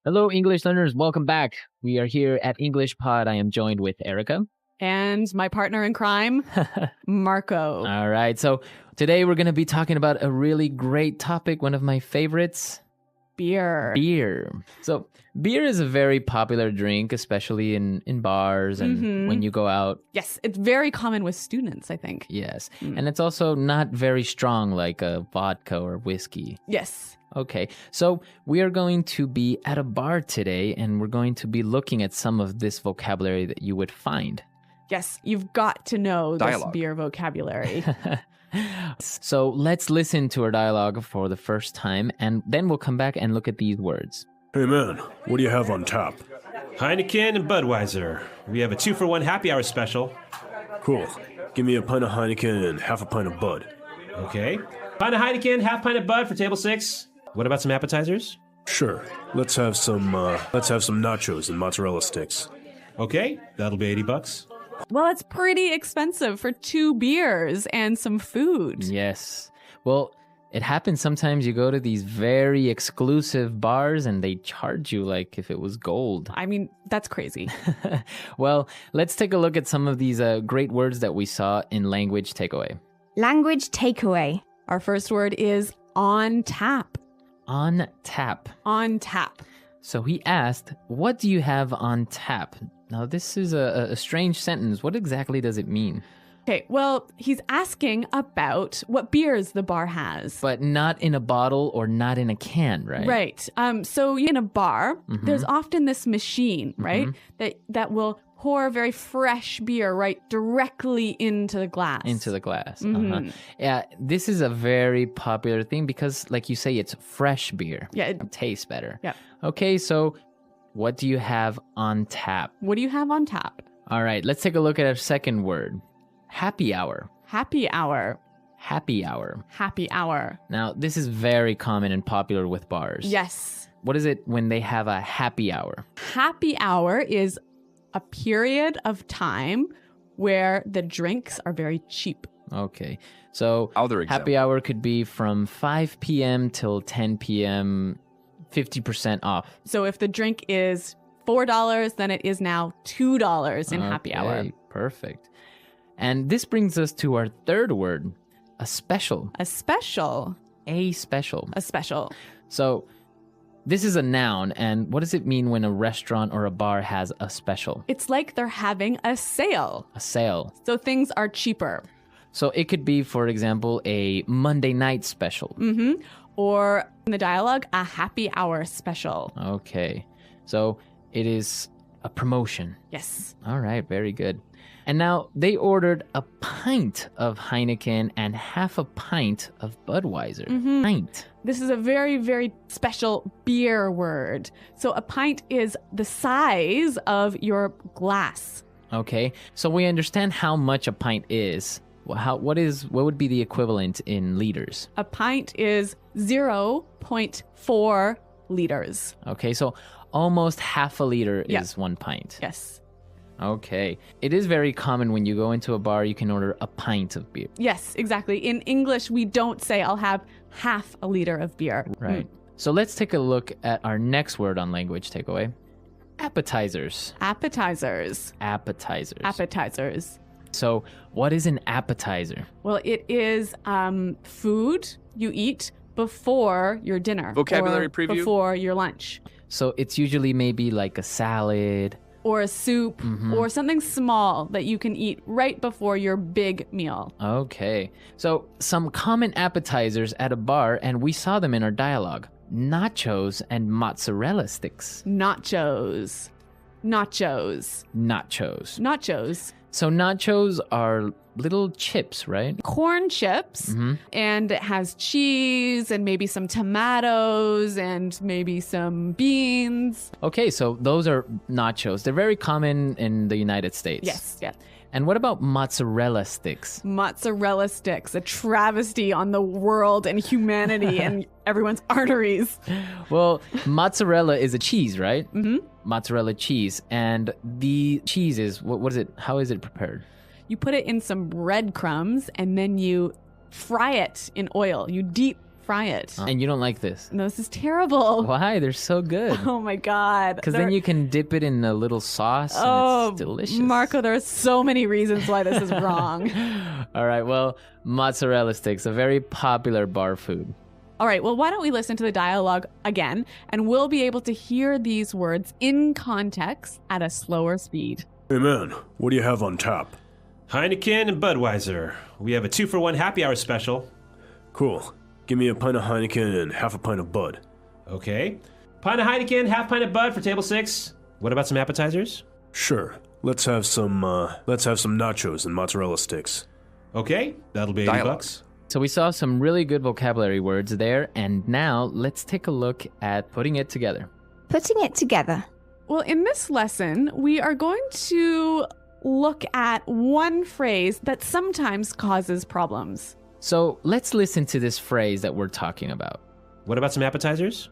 Hello, English learners. Welcome back. We are here at English Pod. I am joined with Erica. And my partner in crime, Marco. All right. So today we're going to be talking about a really great topic, one of my favorites. Beer. Beer. So beer is a very popular drink, especially in bars and when you go out. Yes, it's very common with students, I think. Yes. And it's also not very strong like a vodka or whiskey. Yes. Okay, so we are going to be at a bar today and we're going to be looking at some of this vocabulary that you would find. Yes, you've got to know Dialogue. this beer vocabulary. So let's listen to our dialogue for the first time and then we'll come back and look at these words. Hey man, what do you have on tap? Heineken and Budweiser. We have a 2-for-1 happy hour special. Cool. Give me a pint of Heineken and half a pint of Bud. Okay. Pint of Heineken, half pint of Bud for table 6. What about some appetizers? Sure. Let's have some nachos and mozzarella sticks. Okay, that'll be $80. Well, it's pretty expensive for 2 beers and some food. Yes. Well, it happens sometimes you go to these very exclusive bars and they charge you like if it was gold. I mean, that's crazy. Well, let's take a look at some of these great words that we saw in Language Takeaway. Language takeaway. Our first word is on tap. On tap. On tap. So he asked, what do you have on tap? Now, this is a strange sentence. What exactly does it mean? Okay, well, he's asking about what beers the bar has. But not in a bottle or not in a can, right? Right. So in a bar, there's often this machine, right, that will pour very fresh beer right directly into the glass. Into the glass. Yeah, this is a very popular thing because, like you say, it's fresh beer. Yeah. It tastes better. Yeah. Okay, so what do you have on tap? What do you have on tap? All right, let's take a look at our second word. Happy hour. Happy hour. Happy hour. Happy hour. Now, this is very common and popular with bars. Yes. What is it when they have a happy hour? Happy hour is a period of time where the drinks are very cheap. Okay. So Other example. happy hour could be from 5 p.m. till 10 p.m., 50% off. So if the drink is $4, then it is now $2 in happy hour. Okay, perfect. And this brings us to our third word, a special. A special. A special. A special. So this is a noun, and what does it mean when a restaurant or a bar has a special? It's like they're having a sale. A sale. So things are cheaper. So it could be, for example, a Monday night special. Or in the dialogue, a happy hour special. Okay. So it is a promotion. Yes. All right, very good. And now they ordered a pint of Heineken and half a pint of Budweiser. Pint. This is a very, very special beer word. So a pint is the size of your glass. Okay, so we understand how much a pint is. What would be the equivalent in liters? A pint is 0.4 liters. Okay, so almost half a liter Yeah. is 1 pint. Yes. Okay. It is very common when you go into a bar, you can order a pint of beer. Yes, exactly. In English, we don't say I'll have half a liter of beer. Right. So let's take a look at our next word on Language Takeaway. Appetizers. Appetizers. Appetizers. Appetizers. So what is an appetizer? Well, it is food you eat before your dinner. Vocabulary or preview? Before your lunch. So it's usually maybe like a salad. Or a soup, or something small that you can eat right before your big meal. Okay. So some common appetizers at a bar, and we saw them in our dialogue. Nachos and mozzarella sticks. Nachos. Nachos. Nachos. Nachos. So nachos are little chips, right? Corn chips, and it has cheese and maybe some tomatoes and maybe some beans. Okay, so those are nachos. They're very common in the United States. Yes, yeah. And what about mozzarella sticks? Mozzarella sticks, a travesty on the world and humanity and everyone's arteries. Well, mozzarella is a cheese, right? Mozzarella cheese. And the cheese is, what is it? How is it prepared? You put it in some breadcrumbs and then you fry it in oil. You deep fry it. And you don't like this? No, this is terrible. Why? They're so good. Oh my God. Because then you can dip it in a little sauce and it's delicious. Marco, there are so many reasons why this is wrong. All right, well, mozzarella sticks, a very popular bar food. All right, well, why don't we listen to the dialogue again, and we'll be able to hear these words in context at a slower speed. Hey man, what do you have on tap? Heineken and Budweiser. We have a 2-for-1 happy hour special. Cool. Give me a pint of Heineken and half a pint of Bud. Okay. Pint of Heineken, half pint of Bud for table 6. What about some appetizers? Sure. Let's have some nachos and mozzarella sticks. Okay, that'll be $80. So we saw some really good vocabulary words there, and now let's take a look at putting it together. Putting it together. Well, in this lesson, we are going to look at one phrase that sometimes causes problems. So let's listen to this phrase that we're talking about. What about some appetizers?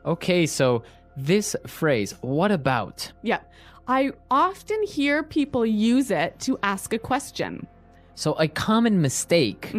Okay, so this phrase, what about? Yeah, I often hear people use it to ask a question. So a common mistake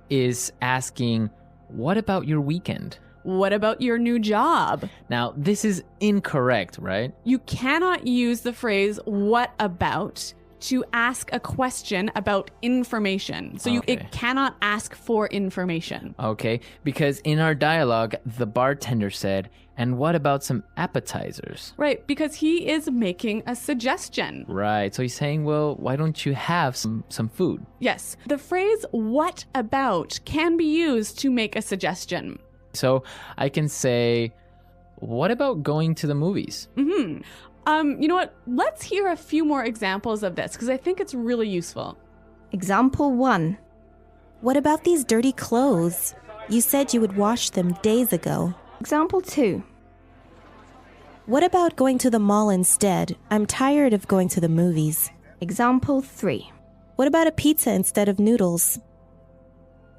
is asking, what about your weekend? What about your new job? Now, this is incorrect, right? You cannot use the phrase what about to ask a question about information. So it cannot ask for information. Okay, because in our dialogue, the bartender said, and what about some appetizers? Right, because he is making a suggestion. Right, so he's saying, well, why don't you have some food? Yes, the phrase what about can be used to make a suggestion. So I can say, what about going to the movies? You know what? Let's hear a few more examples of this because I think it's really useful. Example 1. What about these dirty clothes? You said you would wash them days ago. Example 2. What about going to the mall instead? I'm tired of going to the movies. Example 3. What about a pizza instead of noodles?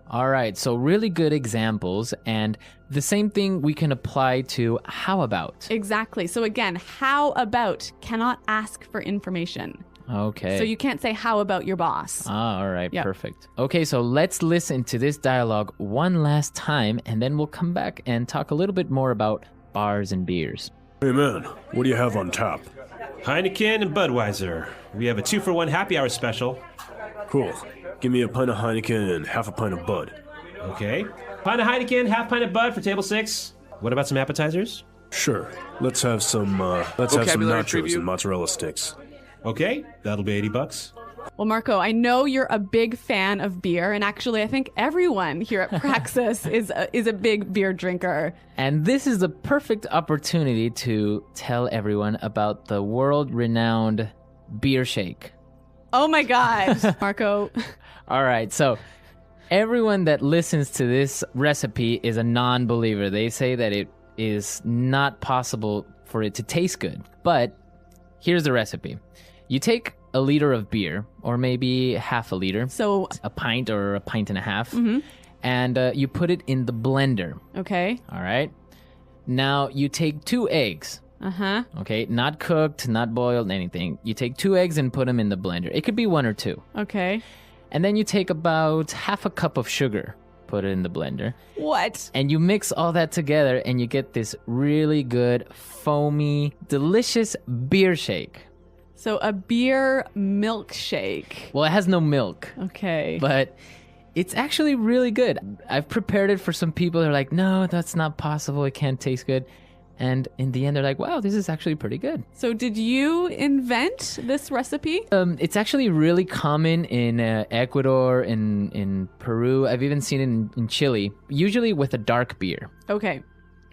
All right, so really good examples, and the same thing we can apply to how about. Exactly. So again, how about cannot ask for information. Okay. So you can't say how about your boss. All right, Yep. perfect. Okay, so let's listen to this dialogue one last time, and then we'll come back and talk a little bit more about bars and beers. Hey man, what do you have on tap? Heineken and Budweiser. We have a 2-for-1 happy hour special. Cool. Give me a pint of Heineken and half a pint of Bud. Okay. Pint of Heineken, half pint of Bud for table 6. What about some appetizers? Sure. Let's have some nachos preview. and mozzarella sticks. Okay, that'll be $80. Well, Marco, I know you're a big fan of beer, and actually I think everyone here at Praxis is a big beer drinker. And this is the perfect opportunity to tell everyone about the world-renowned beer shake. Oh my God, Marco. All right, so everyone that listens to this recipe is a non-believer. They say that it is not possible for it to taste good. But here's the recipe. You take a liter of beer, or maybe half a liter, So, a pint or a pint and a half, and you put it in the blender. okay. All right? Now, you take 2 eggs. Uh-huh. Okay, not cooked, not boiled, anything. You take 2 eggs and put them in the blender. It could be 1 or 2. Okay. And then you take about half a cup of sugar, put it in the blender, What? and you mix all that together and you get this really good, foamy, delicious beer shake. So a beer milkshake. Well, it has no milk, Okay. but it's actually really good. I've prepared it for some people. They're like, no, that's not possible. It can't taste good. And in the end, they're like, wow, this is actually pretty good. So did you invent this recipe? It's actually really common in Ecuador, in Peru. I've even seen it in Chile, usually with a dark beer, Okay.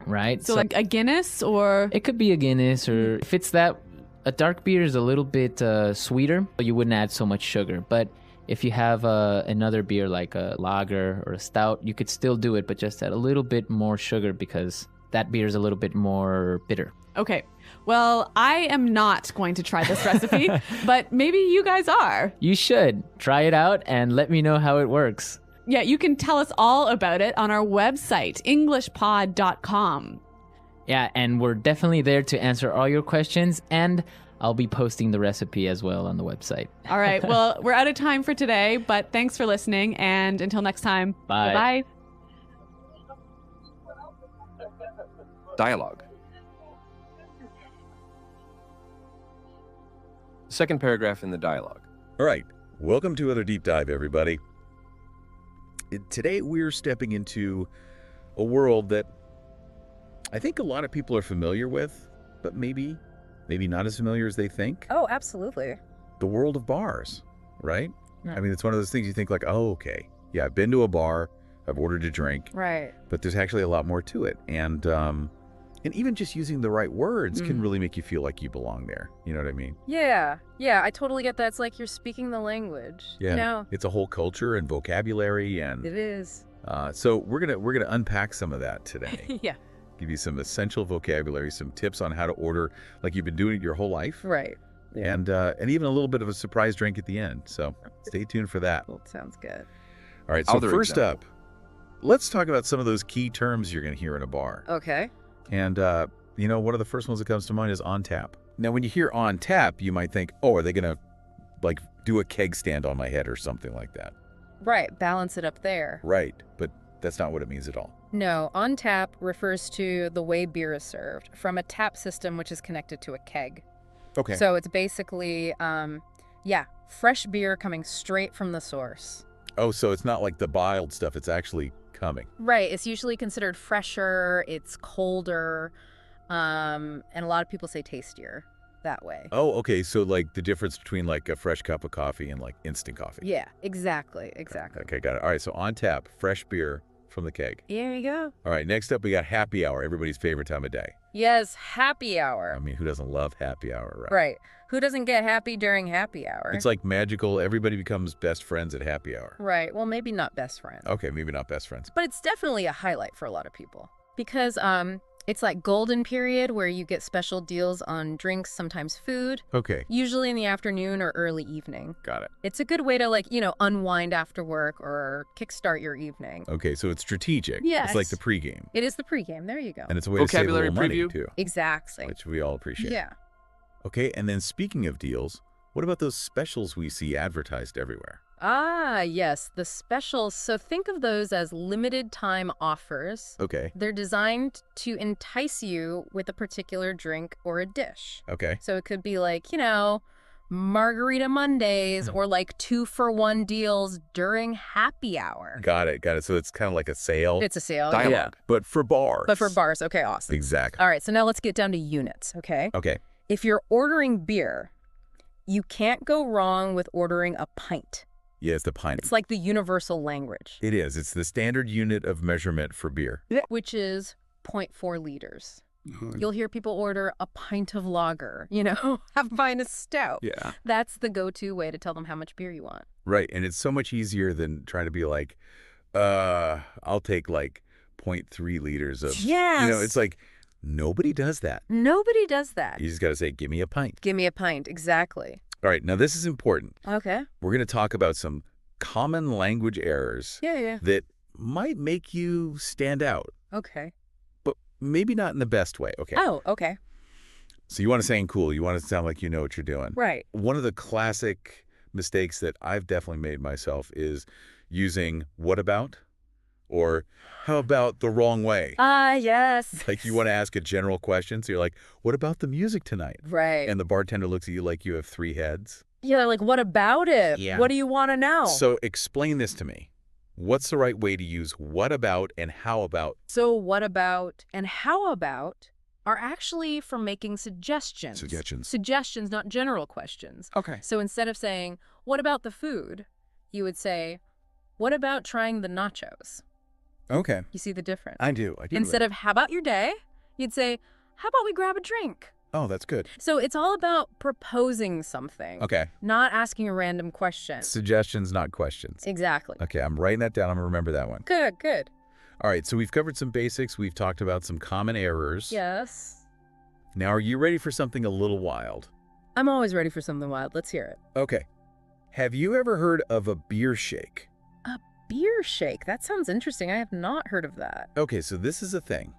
right? So like a Guinness or... it could be a Guinness, or if it's that, a dark beer is a little bit sweeter, but you wouldn't add so much sugar. But if you have another beer like a lager or a stout, you could still do it, but just add a little bit more sugar because that beer is a little bit more bitter. Okay. Well, I am not going to try this recipe, but maybe you guys are. You should try it out and let me know how it works. Yeah, you can tell us all about it on our website, englishpod.com. Yeah, and we're definitely there to answer all your questions, and I'll be posting the recipe as well on the website. All right. Well, we're out of time for today, but thanks for listening, and until next time. Bye. Bye-bye. Dialogue. Second paragraph in the dialogue. All right, welcome to another deep dive, everybody. Today we're stepping into a world that I think a lot of people are familiar with, but maybe not as familiar as they think. Oh, absolutely. The world of bars, right? I mean, it's one of those things you think like, oh, okay, yeah, I've been to a bar, I've ordered a drink, Right. but there's actually a lot more to it. And even just using the right words can really make you feel like you belong there. You know what I mean? Yeah. Yeah, I totally get that. It's like you're speaking the language. Yeah. You know? It's a whole culture and vocabulary, and It is. so we're gonna unpack some of that today. Yeah. Give you some essential vocabulary, some tips on how to order like you've been doing it your whole life, Right. and even a little bit of a surprise drink at the end. So stay tuned for that. Well, sounds good. All right. So Other first example. up, let's talk about some of those key terms you're gonna hear in a bar. Okay. And one of the first ones that comes to mind is on tap. Now, when you hear on tap, you might think, oh, are they gonna like do a keg stand on my head or something like that? Right. Balance it up there. Right. But that's not what it means at all. No, on tap refers to the way beer is served from a tap system which is connected to a keg. Okay. So it's basically, fresh beer coming straight from the source. Oh, so it's not like the bottled stuff. It's actually coming. Right. It's usually considered fresher, it's colder, and a lot of people say tastier that way. Oh, okay. So like the difference between like a fresh cup of coffee and like instant coffee. Yeah, exactly. Okay, got it. All right. So on tap, fresh beer from the keg. There you go. All right. Next up, we got happy hour, everybody's favorite time of day. Yes, happy hour. I mean, who doesn't love happy hour, right? Right. Who doesn't get happy during happy hour? It's like magical. Everybody becomes best friends at happy hour. Right. Well, maybe not best friends. Okay, maybe not best friends. But it's definitely a highlight for a lot of people because it's like golden period where you get special deals on drinks, sometimes food, Okay, usually in the afternoon or early evening. got it. It's a good way to unwind after work or kickstart your evening. Okay, so it's strategic. Yes. It's like the pregame. It is the pregame. There you go. And it's a way to save a Vocabulary little money, preview? too, Exactly. which we all appreciate. Yeah. Okay, and then speaking of deals, what about those specials we see advertised everywhere? Ah, yes, the specials. So think of those as limited time offers. Okay, They're designed to entice you with a particular drink or a dish. okay. So it could be like, Margarita Mondays or like 2-for-1 deals during happy hour. Got it. So it's kind of like a sale, It's a sale. Dialogue. Yeah. but for bars. But for bars. Okay, awesome. Exactly. All right, so now let's get down to units, okay? Okay, If you're ordering beer, you can't go wrong with ordering a pint. yeah, it's the pint. It's like the universal language, It is. It's the standard unit of measurement for beer. which is 0.4 liters. You'll hear people order a pint of lager, have a pint of stout. Yeah. That's the go-to way to tell them how much beer you want. Right, and it's so much easier than trying to be like, I'll take like 0.3 liters of. Yes. It's like nobody does that. Nobody does that. You just got to say, give me a pint. Give me a pint, exactly. All right, now this is important. Okay. We're going to talk about some common language errors Yeah. that might make you stand out, Okay. but maybe not in the best way. Okay. Oh, okay. So you want to sound cool. You want to sound like you know what you're doing. Right. One of the classic mistakes that I've definitely made myself is using what about or how about the wrong way. Ah, yes. Like you want to ask a general question. So you're like, what about the music tonight? Right. And the bartender looks at you like you have 3 heads. Yeah, like, what about it? Yeah. What do you want to know? So explain this to me. What's the right way to use what about and how about? So what about and how about are actually for making suggestions. Suggestions, not general questions. Okay. So instead of saying, what about the food? You would say, what about trying the nachos? Okay. You see the difference? I do. Instead of, how about your day? You'd say, how about we grab a drink? Oh, that's good. So it's all about proposing something. Okay. Not asking a random question. Suggestions, not questions. Exactly. Okay, I'm writing that down. I'm going to remember that one. Good, good. All right, so we've covered some basics. We've talked about some common errors. Yes. Now, are you ready for something a little wild? I'm always ready for something wild. Let's hear it. Okay. Have you ever heard of a beer shake? A beer shake? That sounds interesting. I have not heard of that. Okay, so this is a thing,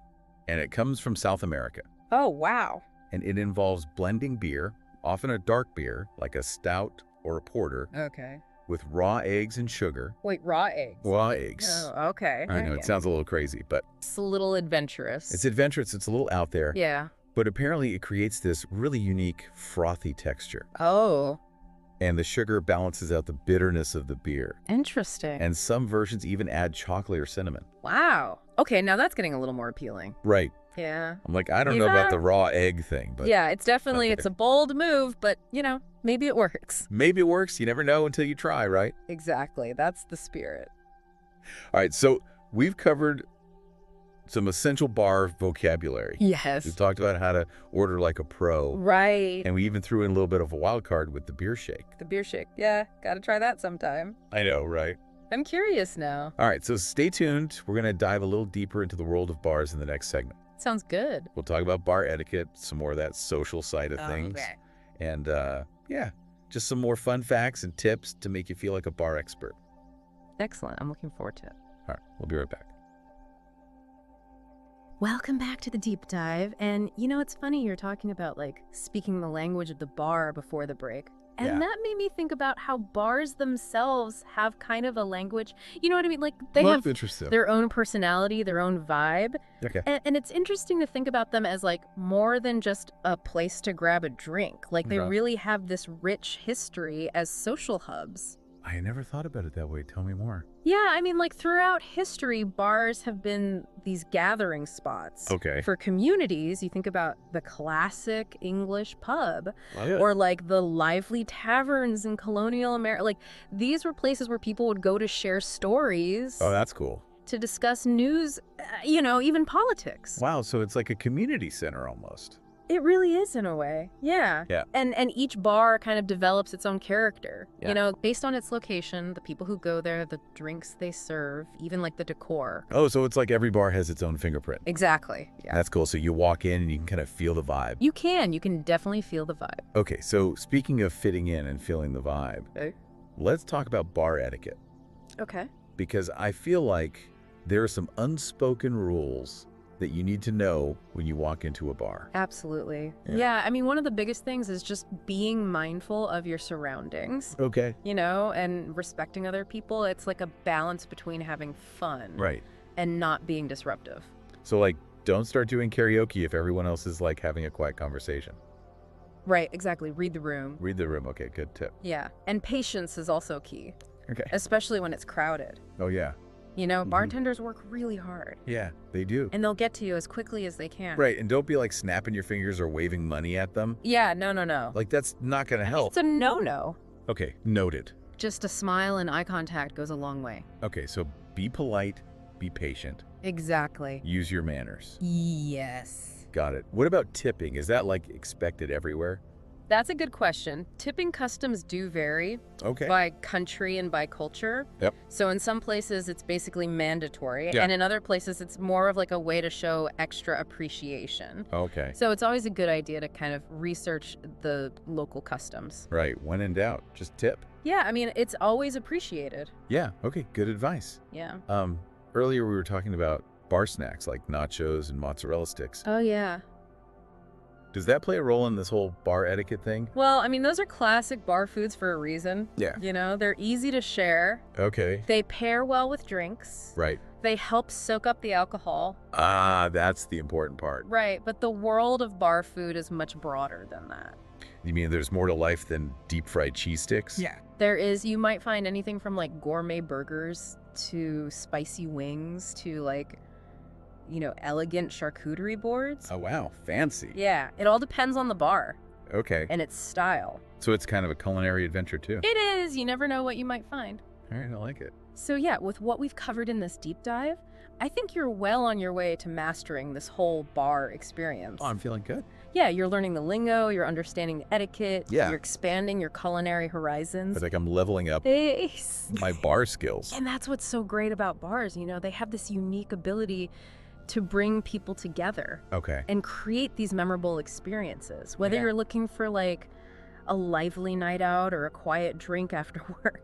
and it comes from South America. Oh, wow. And it involves blending beer, often a dark beer, like a stout or a porter, Okay. with raw eggs and sugar. Wait, raw eggs? Raw eggs. Oh, okay. I know, it sounds a little crazy, but It's a little adventurous. it's adventurous. It's a little out there. Yeah. But apparently it creates this really unique frothy texture. Oh, And the sugar balances out the bitterness of the beer. interesting. And some versions even add chocolate or cinnamon. Wow. Okay, now that's getting a little more appealing. Right. Yeah. I'm like, I don't know about the raw egg thing, but Yeah, it's definitely, okay. it's a bold move, but, maybe it works. maybe it works. You never know until you try, right? Exactly. That's the spirit. All right, so we've covered some essential bar vocabulary. Yes. We've talked about how to order like a pro. Right. And we even threw in a little bit of a wild card with the beer shake. The beer shake. Yeah, gotta try that sometime. I know, right? I'm curious now. All right, so stay tuned. We're going to dive a little deeper into the world of bars in the next segment. Sounds good. We'll talk about bar etiquette, some more of that social side of things. Okay. And yeah, just some more fun facts and tips to make you feel like a bar expert. Excellent. I'm looking forward to it. All right, we'll be right back. Welcome back to the deep dive. And it's funny you're talking about speaking the language of the bar before the break. And Yeah. that made me think about how bars themselves have kind of a language. You know what I mean? Like they have Interesting. their own personality, their own vibe. Okay. And it's interesting to think about them as more than just a place to grab a drink. Like they Right. really have this rich history as social hubs. I never thought about it that way. Tell me more. Yeah, I mean, throughout history, bars have been these gathering spots. Okay. For communities, you think about the classic English pub Oh, yeah. or the lively taverns in colonial America. These were places where people would go to share stories, Oh, that's cool. to discuss news, even politics. Wow, so it's like a community center almost. It really is in a way. Yeah. Yeah. And each bar kind of develops its own character. Yeah. Based on its location, the people who go there, the drinks they serve, even the decor. Oh, so it's like every bar has its own fingerprint. Exactly. Yeah. That's cool. So you walk in and you can kind of feel the vibe. You can definitely feel the vibe. Okay, so speaking of fitting in and feeling the vibe, Okay. let's talk about bar etiquette. Okay. Because I feel like there are some unspoken rules that you need to know when you walk into a bar. Absolutely. Yeah. Yeah. I mean, one of the biggest things is just being mindful of your surroundings, Okay. and respecting other people. It's like a balance between having fun Right. and not being disruptive. So don't start doing karaoke if everyone else is having a quiet conversation. Right. Exactly. Read the room. Read the room. Okay, good tip. Yeah. And patience is also key, Okay. especially when it's crowded. Oh, yeah. Bartenders work really hard Yeah, they do. and they'll get to you as quickly as they can. Right, and don't be snapping your fingers or waving money at them. Yeah. No. That's not going to help. It's a no. Okay, noted. Just a smile and eye contact goes a long way. Okay, so be polite, be patient, Exactly. use your manners. Yes. Got it. What about tipping? Is that expected everywhere? That's a good question. Tipping customs do vary Okay. by country and by culture. Yep. So in some places it's basically mandatory, Yeah. and in other places it's more of a way to show extra appreciation. Okay. So it's always a good idea to kind of research the local customs. Right, when in doubt, just tip. Yeah, I mean, it's always appreciated. Yeah, okay, good advice. Yeah. Earlier we were talking about bar snacks like nachos and mozzarella sticks. Oh, yeah. Does that play a role in this whole bar etiquette thing? Well, I mean, those are classic bar foods for a reason. Yeah. They're easy to share. Okay. They pair well with drinks. Right. They help soak up the alcohol. Ah, that's the important part. Right, but the world of bar food is much broader than that. You mean there's more to life than deep fried cheese sticks? There is, you might find anything from gourmet burgers to spicy wings to elegant charcuterie boards. Oh, wow, fancy. Yeah, it all depends on the bar Okay. and its style. So it's kind of a culinary adventure too. It is, you never know what you might find. All right, I like it. So yeah, with what we've covered in this deep dive, I think you're well on your way to mastering this whole bar experience. Oh, I'm feeling good. Yeah, you're learning the lingo, you're understanding the etiquette, Yeah. you're expanding your culinary horizons. It's like I'm leveling up Thanks. my bar skills. And that's what's so great about bars, they have this unique ability to bring people together Okay. and create these memorable experiences. Whether Yeah. you're looking for a lively night out or a quiet drink after work,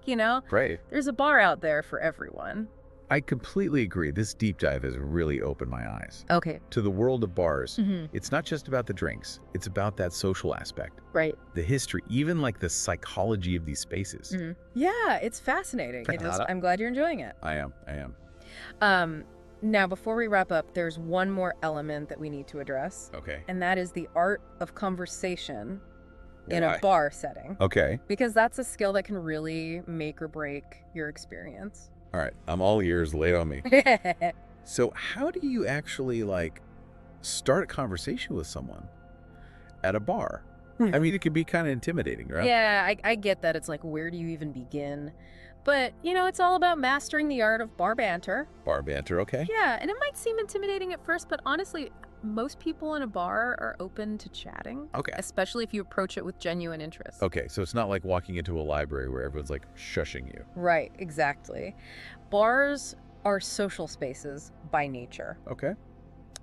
Right. there's a bar out there for everyone. I completely agree. This deep dive has really opened my eyes Okay. to the world of bars. Mm-hmm. It's not just about the drinks. It's about that social aspect, Right. the history, even like the psychology of these spaces. Mm-hmm. Yeah, it's fascinating. I'm glad you're enjoying it. I am. Now, before we wrap up, there's one more element that we need to address, Okay. and that is the art of conversation in Why? a bar setting. Okay. Because that's a skill that can really make or break your experience. All right. I'm all ears. Lay it on me. So how do you actually like start a conversation with someone at a bar? I mean, it can be kind of intimidating, right? Yeah, I get that. It's like, where do you even begin? But, it's all about mastering the art of bar banter. Bar banter, okay. Yeah, and it might seem intimidating at first, but honestly, most people in a bar are open to chatting. Okay. Especially if you approach it with genuine interest. Okay, so it's not like walking into a library where everyone's like shushing you. Right, exactly. Bars are social spaces by nature. Okay.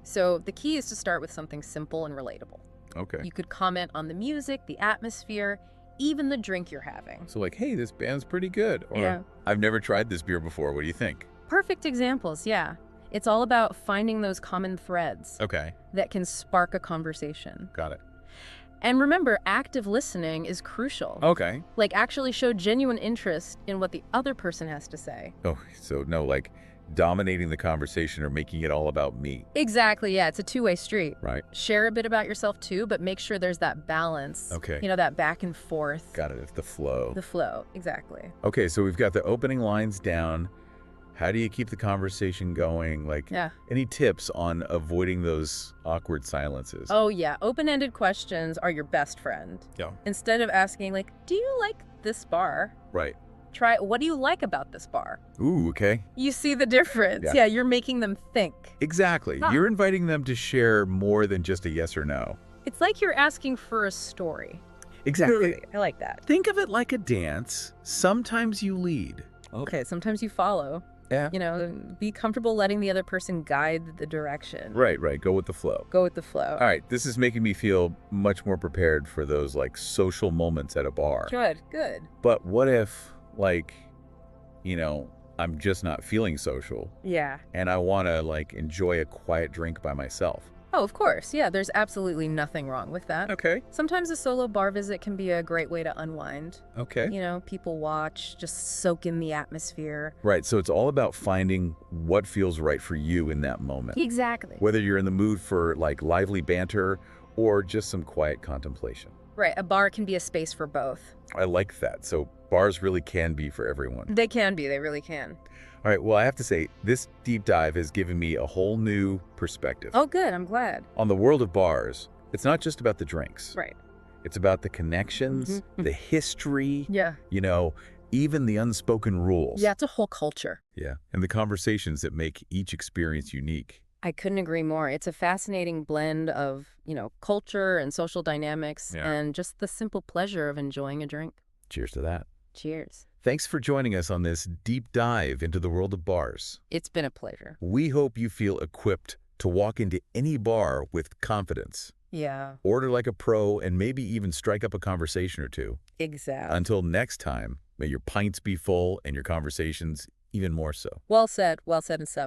So the key is to start with something simple and relatable. Okay. You could comment on the music, the atmosphere, even the drink you're having. So like, hey, this band's pretty good. Or, Yeah. I've never tried this beer before. What do you think? Perfect examples, yeah. It's all about finding those common threads Okay. that can spark a conversation. Got it. And remember, active listening is crucial. Okay. Like, actually show genuine interest in what the other person has to say. Oh, so no, like dominating the conversation or making it all about me. Exactly, yeah. It's a two-way street. Right. Share a bit about yourself too, but make sure there's that balance. Okay. That back and forth. Got it. It's the flow. The flow, exactly. Okay, so we've got the opening lines down. How do you keep the conversation going? Like, Yeah. any tips on avoiding those awkward silences? Oh, yeah. Open-ended questions are your best friend. Yeah. Instead of asking, like, do you like this bar? Right. Try, what do you like about this bar? Ooh, okay. You see the difference. Yeah. Yeah, you're making them think. Exactly. Huh. You're inviting them to share more than just a yes or no. It's like you're asking for a story. Exactly. I like that. Think of it like a dance. Sometimes you lead. Okay, sometimes you follow. Yeah. Be comfortable letting the other person guide the direction. Right. Go with the flow. Go with the flow. All right. This is making me feel much more prepared for those like social moments at a bar. Good. But what if like, I'm just not feeling social Yeah. and I want to like enjoy a quiet drink by myself? Oh, of course. Yeah, there's absolutely nothing wrong with that. Okay. Sometimes a solo bar visit can be a great way to unwind. Okay. People watch, just soak in the atmosphere. Right. So it's all about finding what feels right for you in that moment. Exactly. Whether you're in the mood for like lively banter or just some quiet contemplation. Right. A bar can be a space for both. I like that. So bars really can be for everyone. They can be. They really can. All right. Well, I have to say, this deep dive has given me a whole new perspective. Oh, good. I'm glad. On the world of bars, it's not just about the drinks. Right. It's about the connections, the history, Yeah. even the unspoken rules. Yeah, it's a whole culture. Yeah. And the conversations that make each experience unique. I couldn't agree more. It's a fascinating blend of, culture and social dynamics and just the simple pleasure of enjoying a drink. Cheers to that. Cheers. Thanks for joining us on this deep dive into the world of bars. It's been a pleasure. We hope you feel equipped to walk into any bar with confidence. Yeah, Order like a pro and maybe even strike up a conversation or two. exactly. Until next time, may your pints be full and your conversations even more so. Well said and sub.